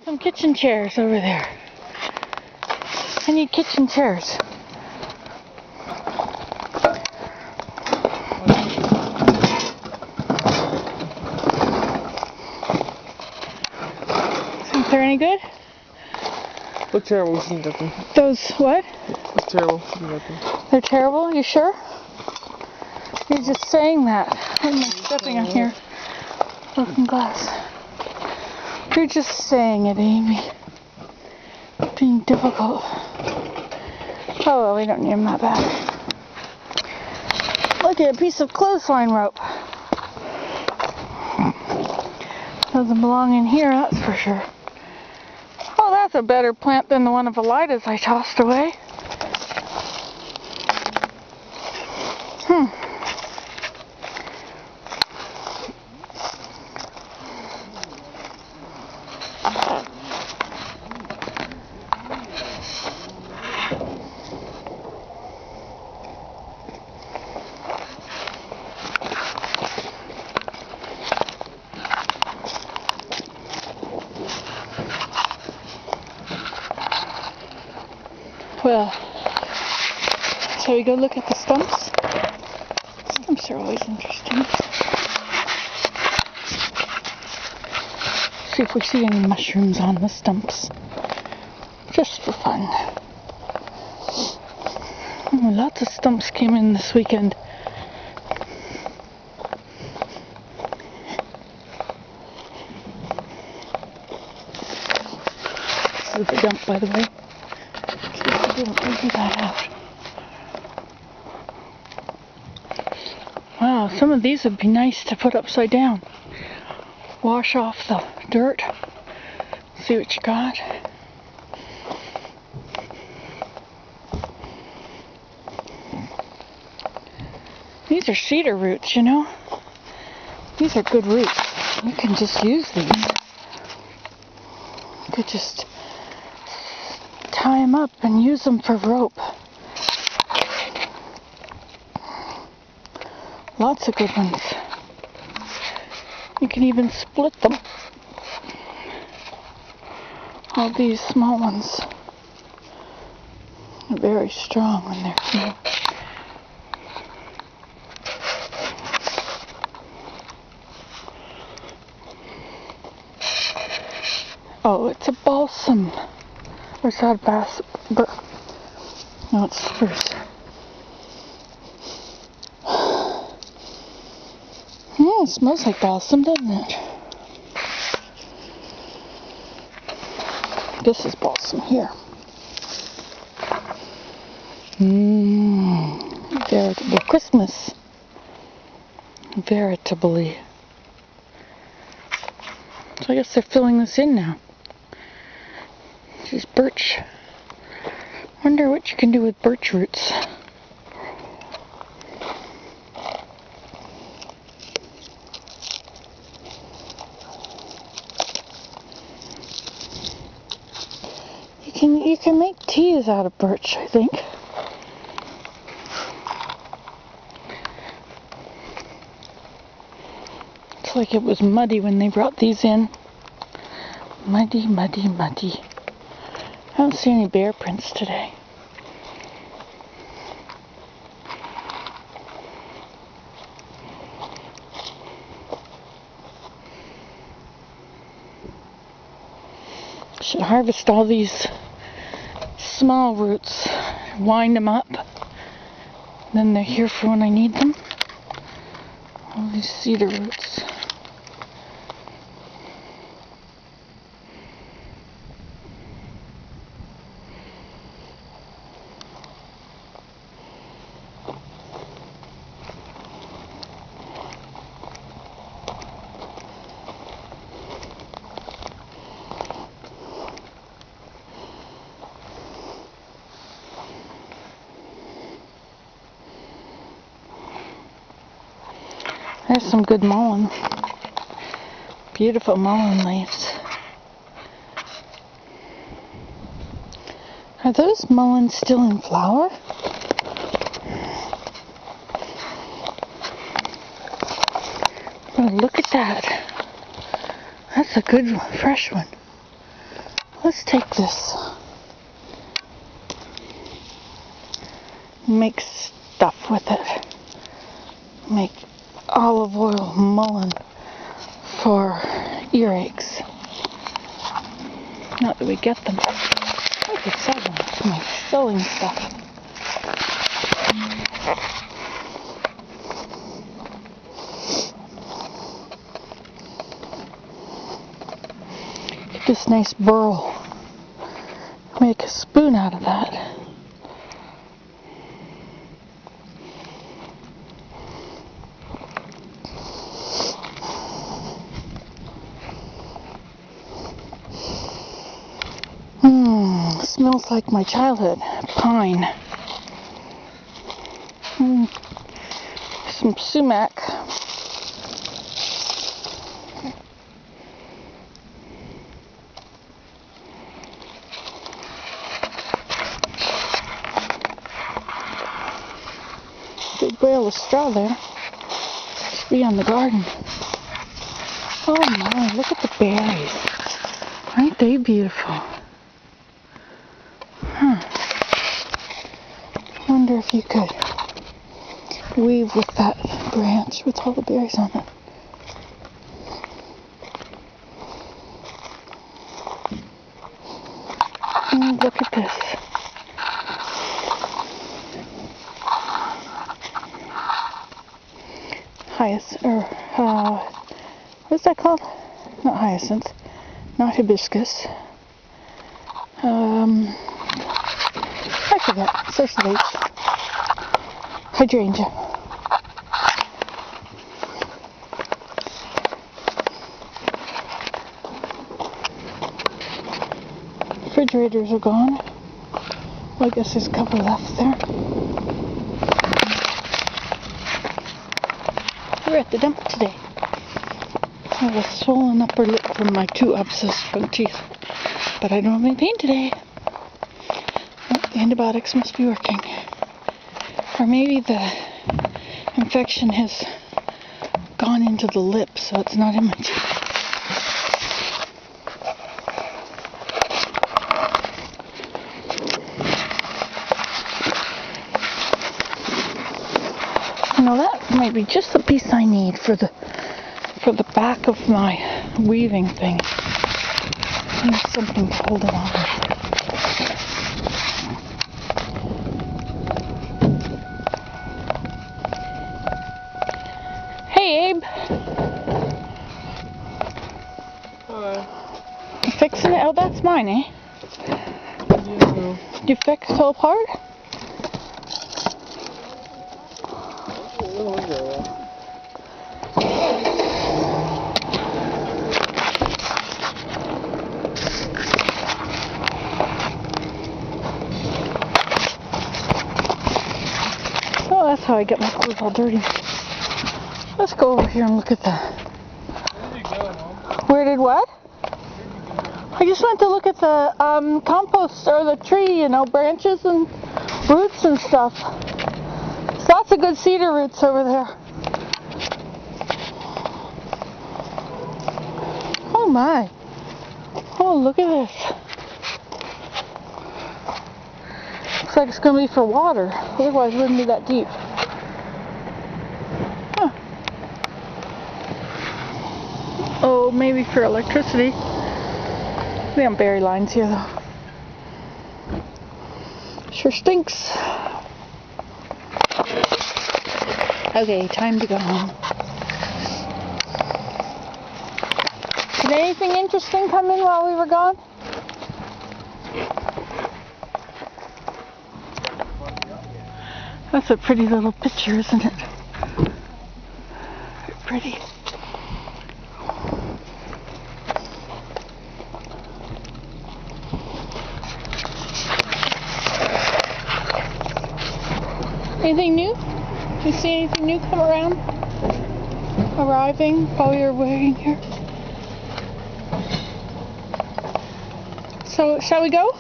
Some kitchen chairs over there. I need kitchen chairs. Think they're any good? They're terrible. We shouldn't get them. Those what? They're terrible. We shouldn't get them. They're terrible? You sure? You're just saying that. What am I stepping on here? Broken glass. You're just saying it, Amy. Being difficult. Oh well, we don't need them that bad. Look at a piece of clothesline rope. Doesn't belong in here, that's for sure. Oh, that's a better plant than the one of Elida's I tossed away. Well, shall we go look at the stumps? Stumps are always interesting. See if we see any mushrooms on the stumps. Just for fun. Oh, lots of stumps came in this weekend. This is the dump, by the way. Didn't empty that out. Wow, some of these would be nice to put upside down. Wash off the dirt. See what you got. These are cedar roots, you know. These are good roots. You can just use these. You could just tie them up and use them for rope. Lots of good ones. You can even split them. All these small ones are very strong when they're new. Oh, it's a balsam. Or is that a bass? No, it's spruce. It smells like balsam, doesn't it? This is balsam here. Veritable Christmas. Veritably. So I guess they're filling this in now. This is birch. Wonder what you can do with birch roots. You can make teas out of birch, I think. It's like it was muddy when they brought these in. Muddy, muddy, muddy. I don't see any bear prints today. Should harvest all these small roots, wind them up, then they're here for when I need them. All these cedar roots. There's some good mullein. Beautiful mullein leaves. Are those mulleins still in flower? Oh, look at that. That's a good one, fresh one. Let's take this. Make stuff with it. Make olive oil mullein for earaches. Not that we get them. I could sell them. It's my sewing stuff. Get this nice burl. Make a spoon out of that. Smells like my childhood. Pine. Some sumac. Big bale of straw there. Should be on the garden. Oh my, look at the berries. Aren't they beautiful? Wonder if you could weave with that branch with all the berries on it. And look at this. What's that called? Not hyacinth, not hibiscus. I forget. Starts with H. Hydrangea. Refrigerators are gone. Well, I guess there's a couple left there. We're at the dump today. I have a swollen upper lip from my 2 abscessed front teeth. But I don't have any pain today. The antibiotics must be working. Or maybe the infection has gone into the lip, so it's not in my teeth. Now that might be just the piece I need for the back of my weaving thing. I need something to hold it on. Hey, Abe. Hi. You fixing it? Oh, that's mine, eh? Yeah. You fix the whole part? Oh, that's how I get my clothes all dirty. Let's go over here and look at that. Where did you go, Mom? Where did what? I just went to look at the compost, or the tree, you know, branches and roots and stuff. There's lots of good cedar roots over there. Oh my. Oh, look at this. Looks like it's going to be for water. Otherwise it wouldn't be that deep. Huh. Oh, maybe for electricity. We have berry lines here though. Sure stinks. Okay, time to go home. Did anything interesting come in while we were gone? That's a pretty little picture, isn't it? Very pretty. Anything new? You see anything new come around? Arriving while we were waiting here? So, shall we go?